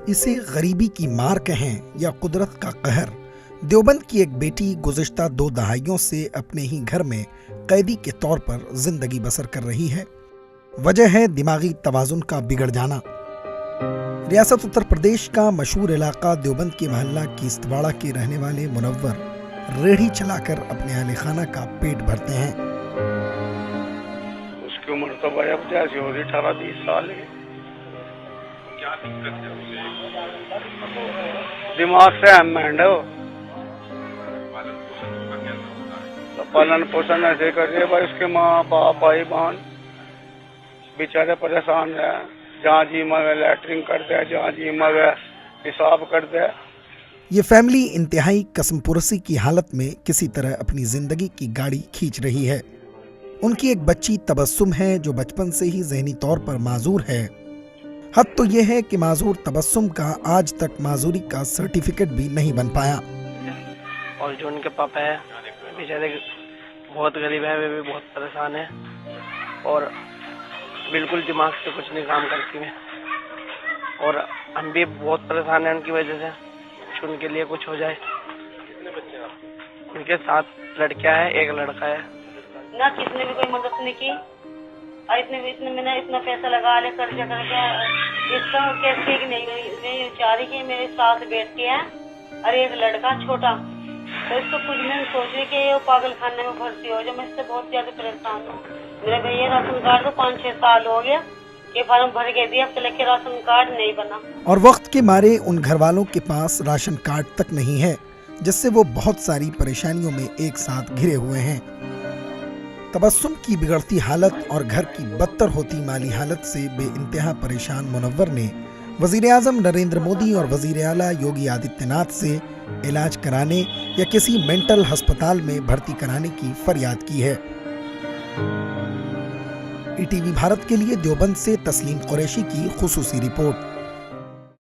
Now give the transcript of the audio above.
اسے غریبی کی مار کہیں یا قدرت کا قہر، دیوبند کی ایک بیٹی گزشتہ 2 دہائیوں سے اپنے ہی گھر میں قیدی کے طور پر زندگی بسر کر رہی ہے۔ وجہ ہے دماغی توازن کا بگڑ جانا۔ ریاست اتر پردیش کا مشہور علاقہ دیوبند کے محلہ کیستواڑہ کے رہنے والے منور ریڑھی چلا کر اپنے اہل خانہ کا پیٹ بھرتے ہیں۔ اس کی عمر تو بڑے اب جیسی ہو رہی 18-20 سال ہے۔ کیا دقت ہے اسے؟ دماغ سے امینڈ ہے۔ پالن پوشن ایسے کر رہے بھائی، اس کے ماں باپ بھائی بہن بیچارے پریشان ہیں۔ جہاں جی مگے لیٹرنگ کر دے، جہاں جی مگے پیشاب کر دے۔ یہ فیملی انتہائی قسم پرسی کی حالت میں کسی طرح اپنی زندگی کی گاڑی کھینچ رہی ہے۔ ان کی ایک بچی تبسم ہے جو بچپن سے ہی ذہنی طور پر معذور ہے۔ حد تو یہ ہے کہ معذور تبسم کا آج تک معذوری کا سرٹیفکیٹ بھی نہیں بن پایا۔ اور جو ان کے پاپا ہے بیچارے بہت غریب ہے، وہ بھی بہت پریشان ہے اور بالکل دماغ سے کچھ نہیں کام کرتی ہیں، اور ہم بھی بہت پریشان ہیں ان کی وجہ سے کہ ان کے لیے کچھ ہو جائے۔ کتنے بچے ہیں آپ کے؟ ان کے 7 لڑکیاں ہیں، 1 لڑکا ہے۔ نہ کسی نے بھی کوئی مدد نہیں کی، اور میں نے اتنا پیسہ لگا لے قرضہ کر کے اس کا کیسے کہ نہیں چاہ رہی کہ میرے 7 بیٹے ہیں اور 1 لڑکا چھوٹا، تو اس کو کچھ نہیں سوچ رہی کہ وہ پاگل خانے میں بھرتی ہو جائے۔ میں اس سے بہت زیادہ پریشان ہوں۔ میرے بھیا راشن کارڈ کو 5-6 سال ہو گیا کہ فارم بھر کے دیا، اب تک کے راشن کارڈ نہیں بنا، اور وقت کے مارے ان گھر والوں کے پاس راشن کارڈ تک نہیں ہے، جس سے وہ بہت ساری پریشانیوں میں ایک ساتھ گھرے ہوئے ہیں۔ تبسم کی بگڑتی حالت اور گھر کی بدتر ہوتی مالی حالت سے بے انتہا پریشان منور نے وزیر اعظم نریندر مودی اور وزیر اعلیٰ یوگی آدتیہ ناتھ سے علاج کرانے یا کسی مینٹل ہسپتال میں بھرتی کرانے کی فریاد کی ہے۔ ETV بھارت کے لیے دیوبند سے تسلیم قریشی کی خصوصی رپورٹ۔